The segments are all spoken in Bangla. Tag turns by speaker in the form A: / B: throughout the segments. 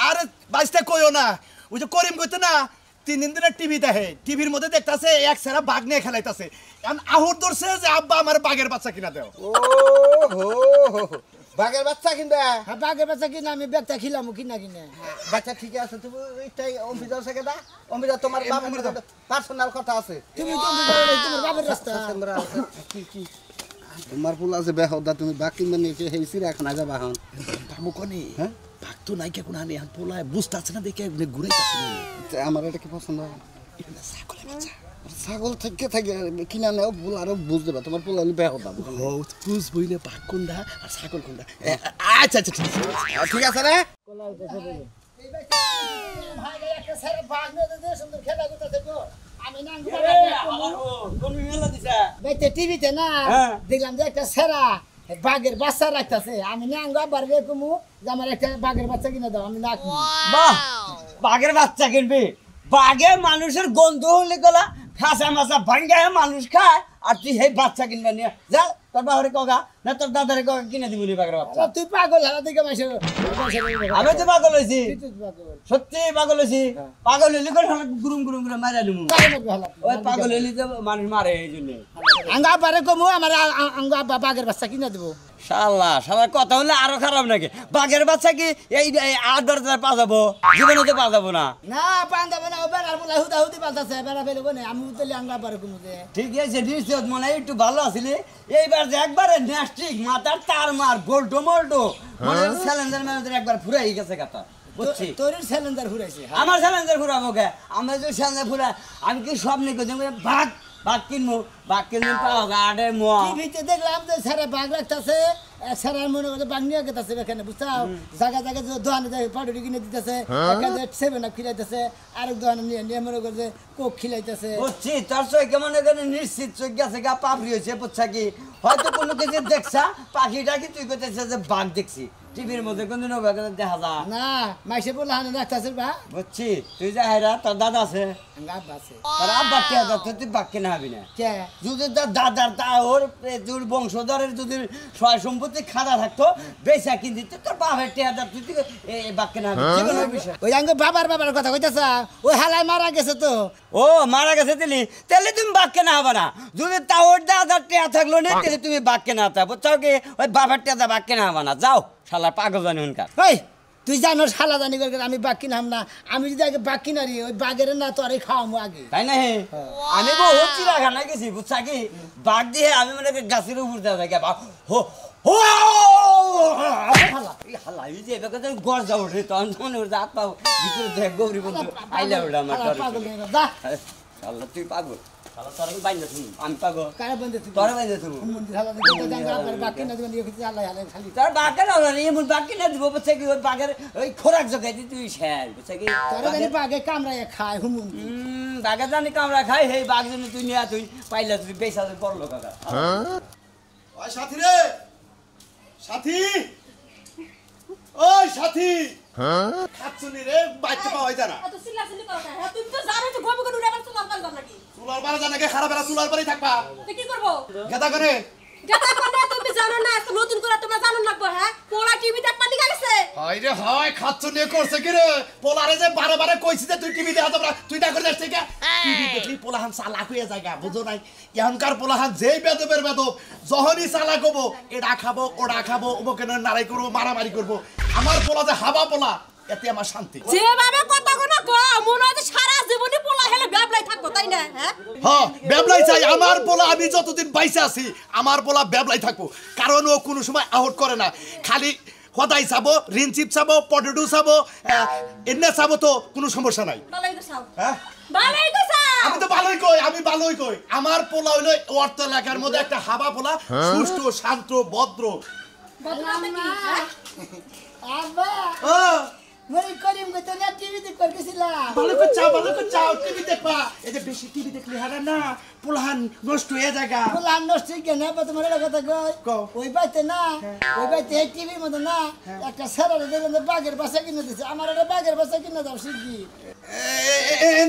A: আরে বাইসটা কইও না ওই যে করিম কইতে না 3 দিন ধরে টিভি দেখে টিভির মধ্যে দেখতাছে এক সেরা বাঘ নিয়ে খেলাইতাছে এখন আহুর ধরছে যে আব্বা আমার বাঘের বাচ্চা কিনা দাও
B: ও হো বাঘের বাচ্চা কিনবা
C: হ্যাঁ বাঘের বাচ্চা কিনা আমি ব্যাগটা খিলাম কিনা কিনে
B: বাচ্চা ঠিক আছে তুমি এইটাই অম্বিজা থেকে দা অম্বিজা তোমার বাবার পার্সোনাল কথা আছে
C: তুমি তোমার বাবার রাস্তা
B: কি তোমার ফুল আছে বেহদা তুমি বাঘ কিনবা নিয়ে হেই চিড়িয়াখানা যাবা এখন
A: বাবু কোনি হ্যাঁ বাঘ তো নাই কে কোন আনি এখন পোলায় বুঝতাছে না দেখে ঘুরাইতাছে
B: আমার এটা কি পছন্দ ছাগলের বাচ্চা ছাগল থেকে থাকে কিনা নেও ফুল আরো বুঝতে পারো তোমার ফুল হলে বেহদা
A: বুঝ বইলে বাঘ কোনটা আর ছাগল কোনটা আচ্ছা আচ্ছা
B: ঠিক আছে রে
C: টিভিতে না দেখলাম যে একটা সেরা বাঘের বাচ্চা রাখতেছে আমি নাঙ্গা বাড়বে কুমু যে আমার একটা বাঘের বাচ্চা কিনে দাও আমি না
D: বাহ বাঘের বাচ্চা কিনবি বাঘে মানুষের গন্ধ হলে গলা খাসা মাছা ভাঙ্গায় মানুষ খায় আর তুই সেই বাচ্চা কিনবা নিয়ে যা তোর বাবারে কগা না তোর দাদারে কগা কিনে দিবি বাঘের বাচ্চা
C: তুই পাগল হারা দিকে মাসে
D: আমি তো পাগল হয়েছি সত্যি পাগল হয়েছি পাগল হইলে করে গুরুম গুরুম করে মারা দিমু ওই পাগল হইলে তো মানুষ মারে এই জন্য
C: আঙ্গা বারে কমু আমার আঙ্গা বাঘের বাচ্চা কিনে দেবো
D: শালা শালা কথা হলে আরো খারাপ নাকি বাঘের বাচ্চা কি এই 8-10 পা যাবো জীবনে তো পা যাবো না
C: না পান যাবে না ও বেড়ার বলে হুদা হুদি পাল্টাছে বেড়া ফেলে কোনে আমি উতলে আঙ্গা বারে কমু যে
D: ঠিক আছে নিশ্চয় মনে হয় একটু ভালো আসলে এইবার যে একবারে নেস্টিক মাথার তার মার গোল্টো মোল্টো মনে স্যালেন্ডার ম্যানেজার একবার ফুরাই গেছে কথা বুঝছি
C: তোর সিলিন্ডার ঘুরাইছে
D: আমার স্যালেন্ডার ফুরাবো কে আমরা যে স্যালেন্ডার ফুরা আমি কি সব নিয়ে কইছি বাঘ কিনবো পাও গাড়ে মো
C: টিভিতে দেখলাম যে সারা বাঘ রাখতেছে সারা মনে করছে বাঘ নিয়ে গেছে এখানে বুঝছাও জায়গা জায়গা দোকানে যায় পাউডার কিনে দিতেছে এখানে 7 আপ খিলাইতেছে আরেক দোকানে নিয়ে মনে করছে কোক খিলাইতেছে
D: বুঝছি তোর সই কেমন এখানে নিশ্চিত চোখ গেছে গা পাপড়ি হয়েছে বুঝছা কি হয়তো কোনো কিছু দেখছা পাখিটা কি তুই কইতেছে যে বাঘ দেখছি টিভির মধ্যে কোনদিন দেখা যা
C: না মাইসে বলে হানে রাখতেছে বা
D: বুঝছি তুই যা হেরা তোর দাদা আছে
C: আব্বা আছে
D: তোর আব্বা কে তুই বাঘ কিনা হবি না
C: কে
D: যদি তোর দাদার তা ওর তোর বংশধরের যদি সয় সম্পত্তি খাদা থাকতো বেচা কিনতি তোর বাপের টেহাদার তুই বাঘ কিনা হবি জীবনের বিষয়
C: ওই আঙ্গ বাবার কথা কইতাছা ওই হালাই মারা গেছে তো
D: ও মারা গেছে তাহলে তুমি বাঘ কেনা হবে না যদি তা ওর দাদার টেহা থাকলো না তাহলে তুমি বাঘ কেনা হতে বুঝছো কি ওই বাপের টেহা বাঘ কেনা হবে না যাও শালা পাগল জানি হুনকার
C: ওই তুই জানো শালা জানি করে আমি বাঘ কিনাম না আমি যদি আগে বাঘ কিনারি ওই বাঘের না তো আরে খাওয়ামো আগে
D: তাই না হে আমি বহু চিড়াখানা গেছি বুঝছা কি বাঘ দিয়ে আমি মানে গাছের উপর দেওয়া থাকি হো হো হালা এই যে এবার গড় যাবো রে তখন মনে করছে হাত পাবো ভিতরে দেখ গৌরী বন্ধু আইলা ওটা আমার শালা তুই পাগল শালা তোর আমি বাইন্দা শুনি আমি পাগল
C: কারে বন্ধে তুই
D: তোর বাইন্দা শুনি
C: মন্দির হালা দিতে জাঙ্গা আবার বাঘ কিনা দিবেন ইয়ে কিছু আল্লাহ হালা খালি
D: তোর বাঘের না এমন বাঘ কিনা দিব বুঝছে কি ওই বাঘের ওই খোরাক জগাই দি তুই শেষ বুঝছে কি
C: তোর জানি বাঘে কামড়ায় খায় হুমুন
D: বাঘে জানি কামড়া খাই সেই বাঘ জন্য তুই নিয়া তুই পাইলা তুই বেচা বড় লোক কাকা
A: ওই সাথী রে সাথী ওই সাথী খাচ্ছুনি রে বাইতে পাওয়া যায় না
E: এত চিল্লাচিল্লি করো কেন তুমি তো জানো যে গবি করে আবার তোমার কাজ নাকি
A: চুলার বারে জানাকে খারাপ এরা চুলার বারেই থাকবা
E: তো কি করব
A: গেদা করে
E: গাতা কোনে তুমি জানো না এত নতুন করে তোমরা জানো লাগবে হ্যাঁ পোলা টিভি দেখ পানি গেছে
A: হয় রে হয় খাচ্ছুনি করছে কি রে পোলারে যে বারে বারে কইছি যে তুই টিভি দেখা তোমরা তুই না করে যাস ঠিক টিভি দেখলি পোলাহান চালাক হয়ে জায়গা বুঝো নাই এখনকার পোলাহান যেই বেদবের বেদব যখনই চালাক হবো এটা খাবো ওটা খাবো ওকে নাড়াই করবো মারামারি করবো আমার পোলা যে হাবা পোলা এতে আমার শান্তি
E: যেভাবে কথা কোনা কো মনে হয় সারা জীবনে পোলা হেলে ব্যাবলাই থাকবো তাই না হ্যাঁ
A: হ্যাঁ ব্যাবলাই চাই আমার পোলা আমি যতদিন বাইসে আছি আমার পোলা ব্যাবলাই থাকবো কারণ ও কোনো সময় আউট করে না খালি হদাই চাবো রিনচিপ চাবো পটেটো চাবো এনে চাবো তো কোনো সমস্যা নাই
E: ভালোই তো চাও
A: হ্যাঁ
E: ভালোই তো চাও
A: আমি তো ভালোই কই আমার পোলা হইলো অর্থ এলাকার মধ্যে একটা হাবা পোলা সুষ্ঠু শান্ত ভদ্র
E: বদনামে কি হ্যাঁ
C: আব্বা মরি করিম কইতো না টিভি দেখ করছিলাম
A: ভালো করে চাও টিভি দেখবা এই যে বেশি টিভি দেখলে হারা না পোলাহান নষ্ট হয়ে জায়গা
C: পোলাহান নষ্ট কেন বা তোমার কথা কই ওই বাইতে না ওই বাইতে টিভির মধ্যে না একটা সারারে দেখলাম যে বাঘের বাচ্চা কিনে দিছে আমার একটা বাঘের বাচ্চা কিনে দাও শিখি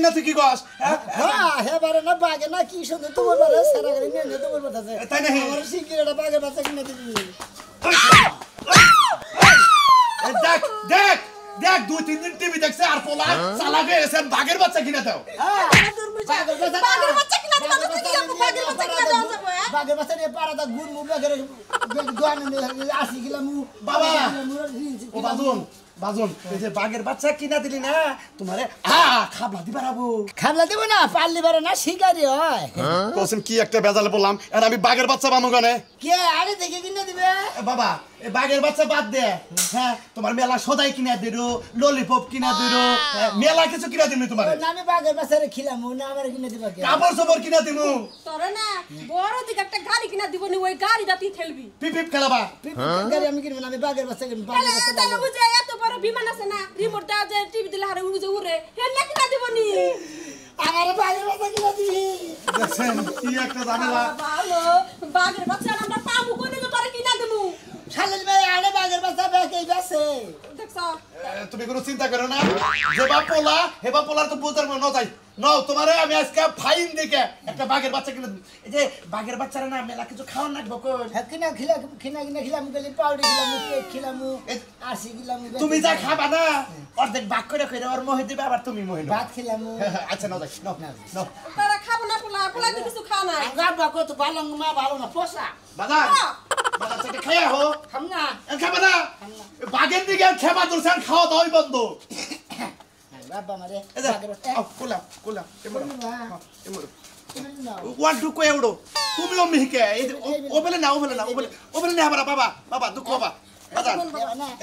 A: না তুই কি কস
C: হ্যাঁ হেবারে না বাঘে না কি সুন্দর তোমার বারে সারা করে নিয়ে তোমার বাতাছে
A: তাই না
C: আমার শিখি একটা বাঘের বাচ্চা কিনে দিবি
A: দেখ দেখ দেখ 2-3 দিন টিভি দেখছে আর পোলা চালাক হয়ে গেছে বাঘের বাচ্চা কিনে দাও
E: বাঘের বাচ্চা কিনা দিবা তো কি আপু বাঘের বাচ্চা কিনা দাও যাবো হ্যাঁ
C: বাঘের বাচ্চা নিয়ে পাড়াটা গুড় মুখ বাঘের দোয়ানে 80 কিলো মুখ
A: বাবা ও বাজন এই যে বাঘের বাচ্চা কিনা দিলি না তোমারে খাবলা দিবা রাবো
C: খাবলা দেব না পারলি পারে না শিকারি হয়
A: কোসেন কি একটা বেজালে বললাম আর আমি বাঘের বাচ্চা বামু গানে
C: কে আরে দেখে কিনে দিবে
A: বাবা এই বাঘের বাচ্চা বাদ দে হ্যাঁ তোমার মেলা সদাই কিনা দিরো ললিপপ কিনা দিরো মেলা কিছু কিনা দিমু তোমারে
C: না আমি বাঘের বাচ্চারে খিলামু না আমার কিনে দিবা কে
A: কাপড় সবর কিনা দিমু
E: তোরে না বড় দিকে একটা গাড়ি কিনা দিব নি ওই গাড়িটা তুই ঠেলবি
A: পিপ খেলাবা
C: গাড়ি আমি কিনবো না আমি বাঘের বাচ্চা কিনবো বাঘের বাচ্চা
E: তাহলে বুঝে এত বড় বিমান আছে না রিমোট দাও যে টিভি দিলে হারে উড়ে উড়ে হেলে কিনা দিব নি
C: আমার বাঘের বাচ্চা কিনে দিবি
A: দেখছেন কি একটা ঝামেলা
E: ভালো বাঘের বাচ্চা আমরা পাবো কোনে তো তোরে কিনা দেবো
C: খালিদ ভাই আরে বাঘের বাচ্চা বেকেই বেছে
E: দেখছো
A: তুমি কোনো চিন্তা করো না যেবা পোলা হেবা পোলার তো বুঝতে পারবো না যাই নাও তোমারে আমি আজকে ফাইন দেখে একটা বাঘের বাচ্চা কিনে এই যে বাঘের বাচ্চারা না মেলা কিছু খাওয়ার লাগবে কোন
C: কিনা খিলামু গেলি পাউডার খিলামু কেক খিলামু 80 খিলামু
A: তুমি যা খাবা না অর্ধেক ভাগ করে করে ওর মোহে দিবে আবার তুমি মোহে নাও
C: ভাত খিলামু
A: আচ্ছা নাও যাই নাও নাও
E: তারা খাবো না পোলা তো কিছু খাও না
C: গাবা কত ভালো মা ভালো না পোষা
A: বাজার বাজার থেকে খাইয়া হো
C: খাম না
A: খাবা না বাঘের দিকে খেবা দর্শন খাওয়া দাওয়াই বন্ধ
C: বাবা মারে
A: এই যে
C: বাঘের বাচ্চা
A: কোলা এমন এমন
C: না
A: ওয়ান টু কো এউডো তুমি ও মিহিকে ও বলে না না বাবা দুঃখ বাবা বাজার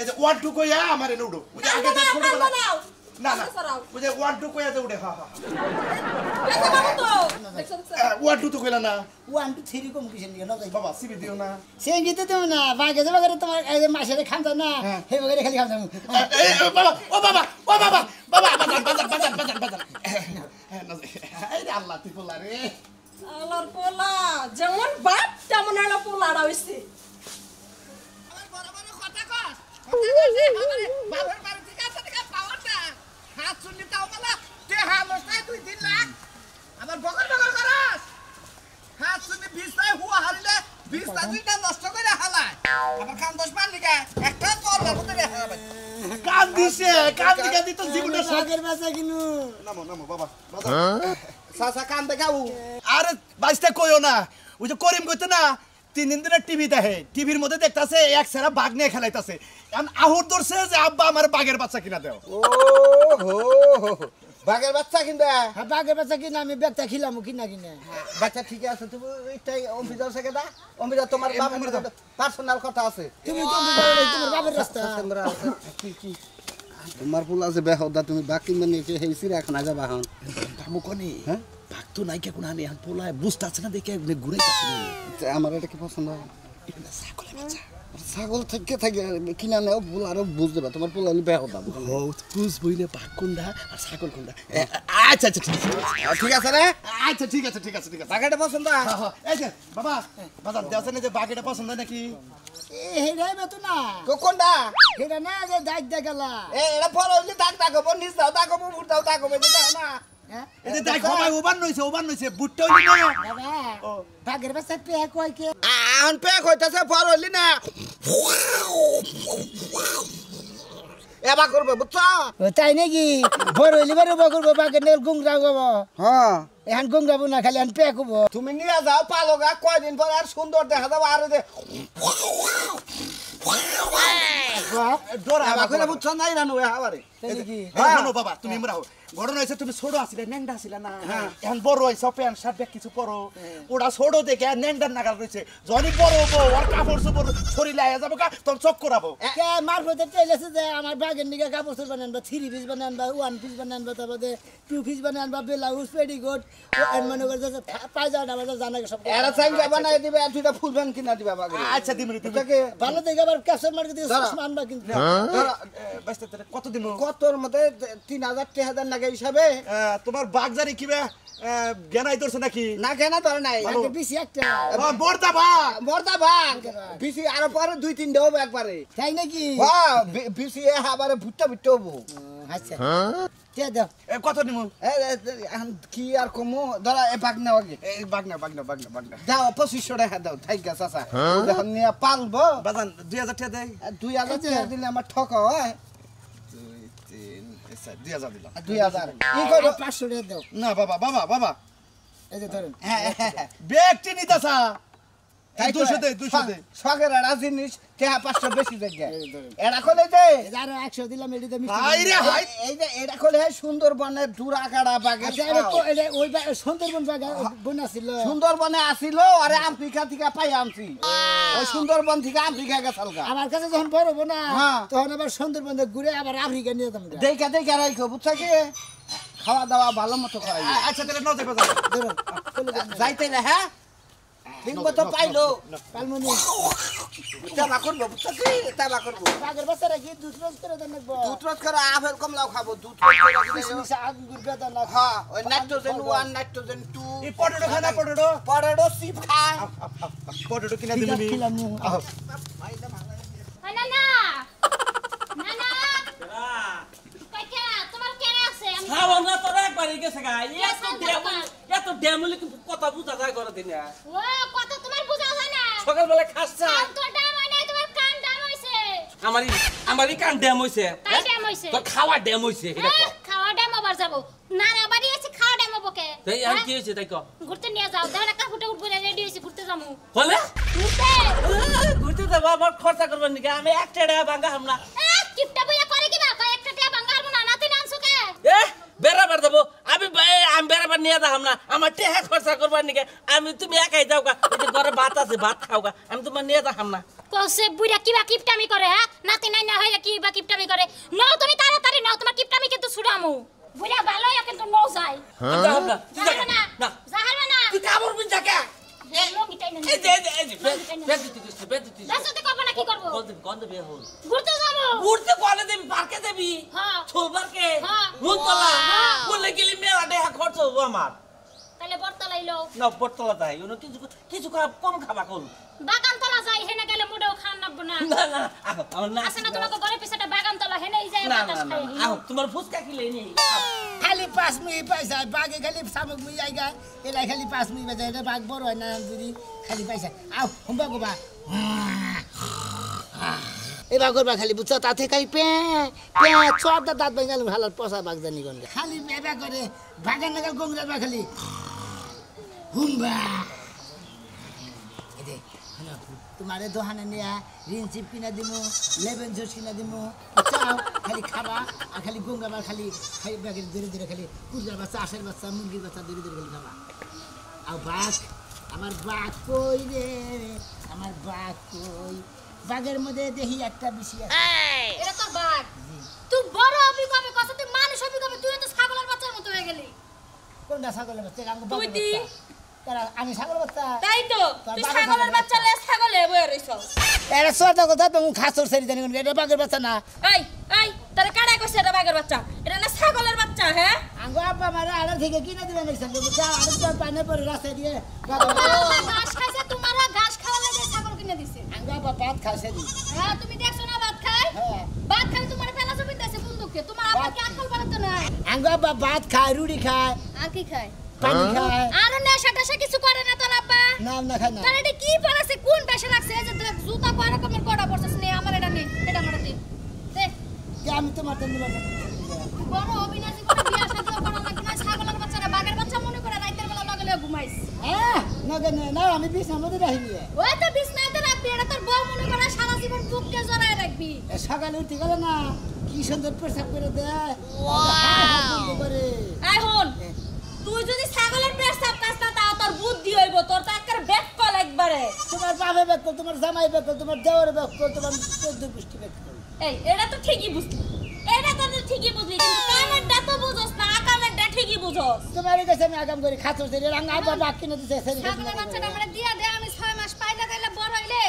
A: এই যে ওয়ান টু কো ইয়া আমারে নুডো ওই যে আগে ছোট বলা না ওই যে ওয়ান টু কো ইয়া উড়ে হ্যাঁ
E: দেখো বাবু তো দেখছো
A: ওয়ান টু তো কইলা না
C: 1 2 3 কম কিছু নিয়ে না যাই
A: বাবা সিবি দিও না
C: সেঙ্গিতে দেব না বাঘে বাঘে তোমার এই যে মাছের খামতা না হে বাঘে খালি খামতা
A: বাবা বাজার এই রে আল্লাহ তুই বলা রে
E: আল্লাহর পোলা যেমন বাপ তেমন হলো পোলাটা হইছে
A: কান দিছে কান দিকে দিত জীবনটা
C: বাঘের বাচ্চা কিনু
A: নামো বাবা সাসা কান দেখাও আরে বাইসটা কইও না ওই যে করিম কইতে না 3 দিন ধরে টিভি দেখে টিভির মধ্যে দেখতাছে এক সেরা বাঘ নিয়ে খেলাইতাছে এখন আহুর ধরছে যে আব্বা আমার বাঘের বাচ্চা কিনা দাও
B: ও হো বাঘের বাচ্চা কিনবে
C: হ্যাঁ বাঘের বাচ্চা কিনা আমি বেগটা খিলামু কিনা কিনা
B: বাচ্চা ঠিক আছে তুমি এইটাই অম্বিদার থেকে দা অম্বিদা তোমার বাবার পার্সোনাল কথা আছে
C: তুমি তো তোমার বাবার রাস্তা
B: কি তোমার পোলা আছে বেহদা তুমি বাকি মানে হেইছি রাখ না যাবা হন
A: কামু কোনি
B: হ্যাঁ
A: বাঘ তো নাই কে কোন আনি এখন পোলায় বুঝতাছে না দেখে ঘুরাইতাছে
B: আমার এটা কি পছন্দ হয়
A: এটা ছাগলের বাচ্চা
B: ছাগল থেকে থাকে কিনা নেও পোলা আরো বুঝ দেবা তোমার পোলা হলে বেহদা
A: ও বুঝবই না বাঘ কোনটা আর ছাগল কোনটা আচ্ছা
B: ঠিক আছে রে
A: আচ্ছা ঠিক আছে
B: বাঘেটা পছন্দ হয়
A: এই যে বাবা বাজার দেওয়া না যে বাঘ এটা পছন্দ হয় নাকি
C: হেরাই বেতো না
B: কোনটা
C: হেরা না যে দাগ দেখালা
B: এটা ফল হইলে দাগ দাগবো নিজ দাও দাগবো মুর দাও দাগবো এটা না
A: এই যে দেখ ভাই ওভার নইছে বুটটা হইলি না
C: বাবা বাঘের বাচ্চা পেয়ে কয় কে
B: আন পেক হইতাছে ফল হইলি না এবা করবে বুঝছো
C: তাই নাকি বড় হইলে বড় করবো বাঘের নেল গুংরা গব
B: হ্যাঁ
C: এখন গুংরাবো না খালি এখন পেয়ে কব
B: তুমি নিয়ে যাও পালোগা কয়দিন পর আর সুন্দর দেখা যাবো আর যে
A: ডোরা
B: এবা করে বুঝছো নাই রানু এবারে
A: শোনো বাবা তুমি মরাও ঘটনা হয়েছে তুমি ছোট আসলে ন্যাংডা আসলে না এখন বড় হয়েছে প্যান্ট শার্ট ব্যাগ কিছু পরো ওরা ছোট দেখে ন্যাংডার নাগাল রয়েছে যখনই বড় হবো ওর কাপড় চোপড় শরীরে আয়া যাবো তখন চক করাবো
C: কে মারফতে চাইলেছে যে আমার বাঘের নিকে কাপড় চোপড় বানান বা 3 পিস বানান বা 1 পিস বানান বা তারপরে 2 পিস বানান বা ব্লাউজ পেটিকোট এর মনে করে যে পায়জামা আমাদের জানা সব
B: এরা চাইলে বানাই দিবে আর দুইটা ফুল প্যান্ট কিনা দিবে বাগে
A: আচ্ছা দিমরি তুমি
B: তাকে
C: ভালো দেখে আবার ক্যাপচার মার্কেট দিয়ে আনবা কিন্তু
A: বাস্তে কত দিন
B: কতর মধ্যে 3000 3000 লাগে হিসাবে
A: তোমার বাঘ জানি কিবা জ্ঞানাই ধরছে নাকি
B: না কেনা ধরে নাই
C: আগে বেশি একটা
A: বর্দা বাঘ
B: মর্দা ভাগ বিসি আর পরে 2-3 দেব একবারে
C: তাই নাকি
B: হ্যাঁ বিসি আবারে ভুট্টা ভুট্টা হবো
C: আচ্ছা কে দাও
A: কত নিমু
B: এখন কি আর কমো ধরা এ বাঘ নেওয়া আগে
A: এই বাঘ না
B: দাও 2500 টাকা দাও ঠিক আছে চাচা যখন নিয়ে পালবো
A: বাজান 2000 টাকা দেই
B: 2000 টাকা দিলে আমার ঠকা হয়
A: আচ্ছা 2000 দিলাম
B: 2000 কি করো
C: 500 টাকা দাও
A: না বাবা
C: এই যে ধরেন
A: ব্যক্তি নিতাছা এই 200 দে
B: শখের একটা জিনিস টেহা 500 বেশি জায়গা এটা খোলে দে
C: আর 100 দিলাম এডিতে মিষ্টি
A: হাই রে হাই
B: এই যে এটা খোলে সুন্দরবনের ডুরা কাড়া বাগের
C: আচ্ছা এটা ওই সুন্দরবন জায়গা বনা ছিল
B: সুন্দরবনে আসিল আরে আফ্রিকা থেকে পাই আনছি ওই সুন্দরবন থেকে আফ্রিকা গেছালগা
C: আমার কাছে যখন বড় বোনা
B: হ্যাঁ।
C: তখন আবার সুন্দরবনে ঘুরে আবার আফ্রিকা নিয়ে যাম
B: দেখা রাখো বুঝছা কি খাওয়া দাওয়া ভালো মতো করাই
A: আচ্ছা তাহলে নাও যাবে যাও
C: ধরুন
B: যাইতে না হ্যাঁ ঠিক মতো পাইলো
C: পালমনি
B: তাবা করবো বুঝছা কি তাবা করবো
C: বাগের বাচ্চারা কি দুধ রোজ করে দেন নাকবো
B: দুধ রস করে আপেল কমলাও খাবো দুধ
C: কিশমিশ আঙ্গুর বেদানা না
B: হ্যাঁ ওই নাইট্রোজেন 1 নাইট্রোজেন 2
A: এই পটেটো খানা
B: পরেডো সিপ খায়
A: পটেটো কিনা দিবি
C: খিলাম নি
F: না না না না কাকা তোমার কেন আছে আমি
G: খাওয়া না তোরা একবারই গেছে গা এত ড্যামুলি কথা বুঝা যায় করে দিন
F: ও কত তোমার বুঝা যায় না
G: সকালবেলা খাসছা
F: তো ডাম হয় না তোমার কান ডাম হইছে
G: আমারই কান ড্যাম হইছে
F: কাই ডাম হইছে
G: তোর খাওয়া ড্যাম হইছে এটা কো
F: খাওয়া ডাম আবার যাব না না বাড়ি আছে খাওয়া ডাম বকে
G: তাই আর কি হইছে তাই কো
F: ঘুরতে নিয়ে যাও দেখো না কাকুটা উঠবে রেডি হইছে ঘুরতে যামু
G: বলে
F: ঘুরতে
G: ঘুরতে যাব আবার খরচা করবেন নাকি আমি একটা টাকা ভাঙা হামনা
F: কিপটা বইয়া করে কি বা কয় একটা টাকা বাঙ্গাল না নাতে নানছো কে
G: এ বেরাবার দেবো আমি বেরাবার নিয়ে যাম না আমার টেহা খরচা করবার নাকি আমি তুমি একাই যাও গা এই যে ঘরে ভাত আছে ভাত খাও গা আমি তোমার নিয়ে যাম না
F: কোসে বুইরা কিবা কিপটামি করে হ্যাঁ নাতি নাই না হয় কি বা কিপটামি করে নও তুমি তাড়াতাড়ি নও তোমার কিপটামি কিন্তু ছুড়ামু বুইরা ভালোই কিন্তু নও যায়
G: যাও না তুই যা
F: যাবে না
G: না
F: যাবে না
G: তুই কামড় বিন যা কে
F: লঙ্গিটাই না
G: এই যে বেদ
F: দাসতে করব না কি করব
G: গন্ধ বের হল
F: ঘুরতে যাবো
G: ঘুরতে কলে দেবি পার্কে দেবি
F: হ্যাঁ
G: ছোল পার্কে
F: হ্যাঁ।
G: মুনতলা
F: হ্যাঁ।
G: বললে গেলি মেলা টাকা খরচ হবো আমার
F: তাহলে বর্তলাইলো
G: না পটতলা তাই ওনো কিছু কম খাবা কল
F: বাগানতলা যাই হেনে গেলে মুডেও খান নাবো না
G: না না আহ, আমার না
F: আছে না তোমাকে ঘরে পিছাটা বাগানতলা হেনেই যায়
G: না
F: বাতাস
G: না
F: খাই
G: আহ, তোমার ফুচকা খেলে নি
C: খালি 5 মিনিট পয়সা বাগে খালি সামক মুই আইগা এলাই খালি 5 মিনিট বাজে এটা বাগ বড় হয় না যদি খালি পয়সা আও হুম্বা গোবা এবার করবা খালি বুঝছো তাতে খালি পে পে চোরটা দাঁত ভাঙাল হালার পয়সা বাগ জানি কোন খালি বেবা করে বাগান নাগাল গঙ্গরা বা খালি হুম্বা এদে তোমারে দোহানে নিয়া রিনচিপ কিনা দিমু লেমন জুস কিনা দিমু চাও খালি খাবা আর খালি গঙ্গাবার খালি খালি ব্যাগের ধীরে ধীরে খালি কুকুরের বাচ্চা আশের বাচ্চা মুরগির বাচ্চা ধীরে ধীরে খালি খাবা আর বাঘ আমার বাঘ কই রে আমার বাঘ কই বাঘের মধ্যে দেখি একটা বেশি আছে
F: এটা তোর বাঘ তুই বড় হবি কবে কত তুই মানুষ হবি কবে তুই তো ছাগলের বাচ্চার মতো হয়ে গেলি
C: কোনটা ছাগলের বাচ্চা আঙ্গ
E: তুই
C: বাঘের
E: দি।
C: বাচ্চা কারা আমি ছাগল বাচ্চা
E: তাই তো
C: তোর
E: তুই
C: বাবার
E: ছাগলের বাচ্চা লে ছাগলে বয়ে রইছ
C: এটা সোটা কথা তুমি খাসর সেরি জানি কোন এটা বাঘের বাচ্চা না
E: এই এই তারে কাড়াই কইছে এটা বাঘের বাচ্চা এটা না ছাগলের বাচ্চা হ্যাঁ
C: আঙ্গ আব্বা মারা আড়া থেকে কিনে দিবেন একসাথে বুঝা আর তো পানে পরে রাস্তা দিয়ে
F: ঘাস খাইছে তোমার ঘাস খাওয়া লাগে ছাগল কিনে দিছে
C: আঙ্গ আব্বা ভাত খাইছে দি
F: হ্যাঁ তুমি দেখছো না ভাত খায়
C: হ্যাঁ
F: ভাত খাই তোমার ফেলা জমি দিছে কোন দুঃখে তোমার আবার কি আকল বাড়াতে নাই
C: আঙ্গ আব্বা ভাত খায় রুটি খায়
F: আর কি খায়
C: পানি খায়
F: আর নেশা টেশা কিছু করে না তোর আব্বা
C: নাম না খায় না
F: তার এটা কি পড়াছে কোন পেশা লাগছে এই যে দেখ, জুতা কয় রকমের কড়া পড়ছিস নে আমার এটা নে এটা আমার দে দেখ
C: কে আমি তোমার তো নিব না
F: বড় অবিনাশী করে বিয়া শাদী করা লাগবে না ছাগলের বাচ্চারা বাঘের বাচ্চা মনে করে রাতের বেলা লাগলে ঘুমাইস
C: হ্যাঁ না কেন না আমি বিছানার মধ্যে রাখিনি
F: ওই তো বিছনাতে রাখবি এটা তোর বউ মনে করে সারা জীবন বুককে জড়ায় রাখবি
C: সকালে উঠে গেল না কি সুন্দর পেশাব করে দেয় ওয়াও করে
E: এই হন তুই যদি ছাগলের পেশাব কাজ না তাও তোর বুদ্ধি হইব তোর তো একেবারে বেককল একবারে
C: তোমার বাবা বেকল তোমার জামাই বেকল তোমার দেওয়ার বেকল তোমার চোদ্দ পুষ্টি বেকল
E: এই এটা তো ঠিকই বুঝলি এটা তো তুই ঠিকই বুঝলি কিন্তু কানেরটা তো বুঝোস না কানেরটা ঠিকই বুঝোস
C: তোমার কাছে আমি আগাম করি খাতো সেরি রাঙ্গা আবার বাক কিনে দিছে সেরি
F: ছাগলের বাচ্চাটা আমরা দিয়া দে আমি 6 মাস পাইলে তাইলে বড় হইলে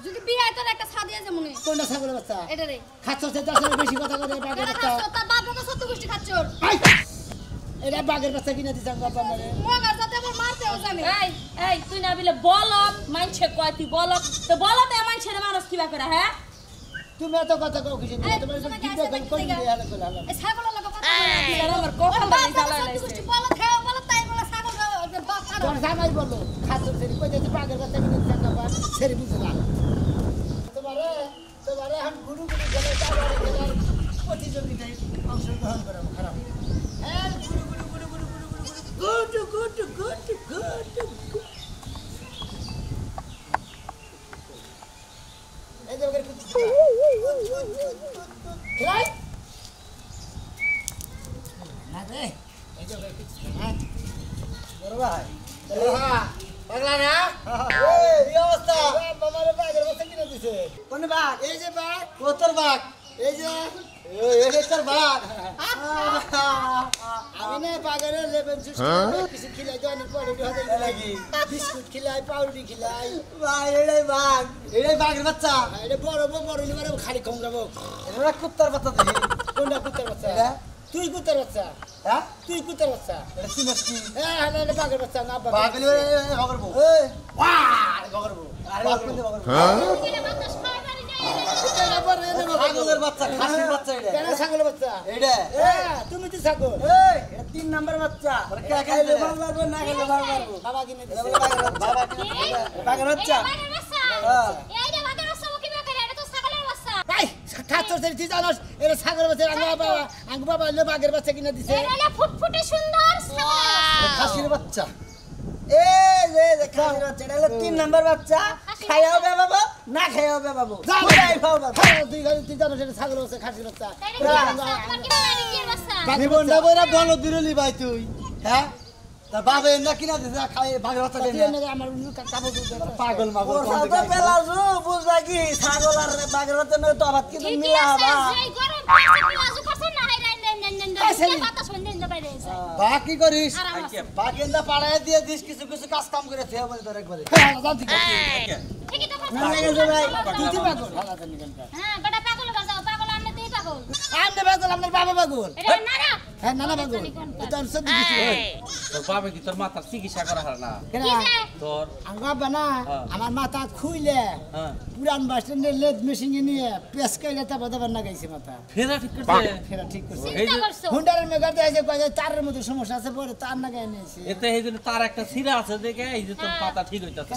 F: যদি বিয়ে হয় তোর একটা ছাদিয়া যে মনে
C: কোনটা ছাগলের বাচ্চা
F: এটা রে
C: খাতো সে দশের বেশি কথা করে বাগের
F: এটা
C: বাচ্চা
F: খাচ্ছ তোর বাপকে সত্য গোষ্ঠী খাচ্ছর
C: আই! এটা বাগের বাচ্চা কিনে দিছে আঙ্গ আব্বা মারে
F: মগার যাতে আবার মারতেও জানে
E: এই এই তুই না বিলে বলত মানছে কয় তুই বলত তো বলতে মানছে না মানুষ কিবা করে হ্যাঁ
C: তুমি এত কথা কও কিছু তোমার
F: তোমাকে
C: জিজ্ঞাসা
F: আইসা
C: কোন
F: দেখতে
C: দিয়ে হালা করে হালা
F: এই ছাগলের লগে কথা
E: আর আমার কখন বাড়ি জ্বালা
F: সত্য
E: লাইছে
F: গোষ্ঠী বলো খাও বলো তাই বলো ছাগল বাপ
C: তোর জামাই বললো খাতো সেরি কই দিতে বাগের বাচ্চা কিনে দিছে আঙ্গ আব্বা সেরি বুঝলা তোমারে এখন গুরু গুরু গেলে যাবার প্রতিযোগিতায় অংশগ্রহণ করাবো খারাপ গুড গুড গুড গুড এই যে ওকে খেলাই না রে এই যে ওকে বড় ভাই হ্যাঁ পাগলা না এই অবস্থা বাবারে বাগের বসে কিনে দিছে কোন বাগ এই যে বাগ কোতর বাগ এই যে এই তোর বাগ আমি না বাগের লেবন জুস কিছু খিলাই তো অনেক পড়ে হতে লাগি বিস্কুট খিলাই পাউরুটি খিলাই ভাই এটাই বাগের বাচ্চা এটা বড় বড় নিবারে খালি কম যাবো এটা কুত্তার বাচ্চা দেখি কোনটা কুত্তার বাচ্চা তুই কুত্তার বাচ্চা হ্যাঁ তুই কুত্তার বাচ্চা এটা সিমস্কি হ্যাঁ এটা বাগের বাচ্চা না বাগের বাগরবো এই ওয়াও বাগরবো আরে বাগরবো ছাগলের বাচ্চা খাসির বাচ্চা এটা কেন ছাগলের বাচ্চা এটা তুমি তো ছাগল এই এটা 3 নাম্বার বাচ্চা কে খাইলে ভালো লাগবে না খাইলে ভালো লাগবে বাবা কিনে দিছে বাবা বাগের বাচ্চা
F: এই যে বাগের বাচ্চা কি করে এটা তো ছাগলের বাচ্চা
C: ভাই খাচ্ছস তুই জানোস এটা ছাগলের বাচ্চা আঙ্গু বাবা লে বাগের বাচ্চা কিনে দিছে
F: এটা ফুটফুটে সুন্দর ছাগলের
C: খাসির বাচ্চা
D: এই যে খাসির বাচ্চা এটা 3 নাম্বার বাচ্চা খাইয়াও বে বাবা না খাইয়াও বে বাবু যাই খাও বাবা
C: তুই জানোস এটা ছাগলের বাচ্চা খাসির বাচ্চা
F: তোমার কি মানে কি বাচ্চা
C: জীবনটা বইরা বলো দিরলি ভাই তুই হ্যাঁ
D: তা বাবা এন্না কিনা দিছে খাই বাগের বাচ্চা দেন
C: আমার কাপড়
D: পাগল মাগল কোন দিকে পেলাজু বুঝলা কি ছাগল আর বাগের বাচ্চা না তো আবার কিন্তু মিলা হবা
F: এই গরম পাঁচটি করছ না হাই নেন বাতাস বন্ধ না বাইরে
D: বা কি করিস
F: আরাম আছে
D: বাগেন্দা পাড়ায় দিয়ে দিস কিছু কিছু কাজ কাম করে থে বলে তোর একবারে
F: ঠিকই তো
D: না লাগে ভাই
C: তুই পাগল
F: হ্যাঁ বড় পাগল বাজাও পাগল আমনে তুই পাগল
C: আমনে পাগল আমার বাবা পাগল
F: এটা না না
C: হ্যাঁ নানা পাগল এটা সব কিছু
G: তোর বাবা কি তোর মাথার চিকিৎসা করা হয় না
C: কেন
G: তোর
C: আঙ্গা বানা আমার মাথা খুইলে পুরান বাস স্ট্যান্ডে লেদ মেশিন নিয়ে পেস কইলে তা বদবার না গাইছে মাথা
G: ফেরা ঠিক করছে
C: ফেরা ঠিক করছে
F: চিন্তা করছো
C: হুন্ডারের মেগাতে আছে কয় তারের মধ্যে সমস্যা আছে পরে তার না গায় নিয়েছে
G: এতে এই জন্য তার একটা সিরা আছে দেখে এই যে তোর পাতা ঠিক হইতাছে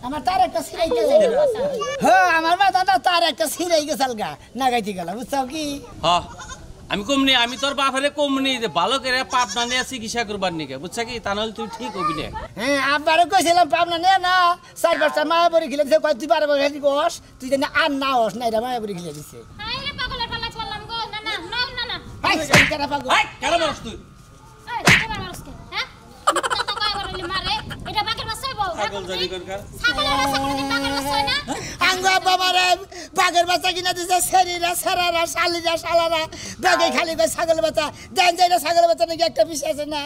C: আমার তার একটা সিরাই গেছে হ্যাঁ আমার মাথা তার একটা সিরাই গেছে আলগা না গাইতে গেল বুঝছো কি
G: হ্যাঁ আমি কমনি আমি তোর বাপরে কমনি যে ভালো করে পাবনা নিয়ে চিকিৎসা করবার নিকে বুঝছ কি তা নাহলে তুই ঠিক হবি না
C: হ্যাঁ আবারও কইছিলাম পাবনা নে না 4 বছর মায়াপুরি খেলে দিছে কয় তুই 12 বছর হেঁটি বস তুই জানি আর না হস না এটা মায়াপুরি খেলে দিছে
F: আই রে পাগলের পালা করলাম গো না না না না না
C: ভাই কেনা পাগল
G: এই কেন মারছ তুই
F: এই তোমার মারছকে হ্যাঁ তো কয় বড়লি মারে এটা বাগের বাচ্চা হইবো
G: পাগল জানি করকার
F: ছাগলের বাচ্চা কোনদিন বাগের বাচ্চা হয় না
C: আঙ্গা বাবারে বাগের বাচ্চা কিনা দিছে সেরিরা সেরারা শালিরা শালারা বাগে খালি কয় ছাগলের বাচ্চা দেন যাইরা ছাগলের বাচ্চা নাকি একটা পিস আছে না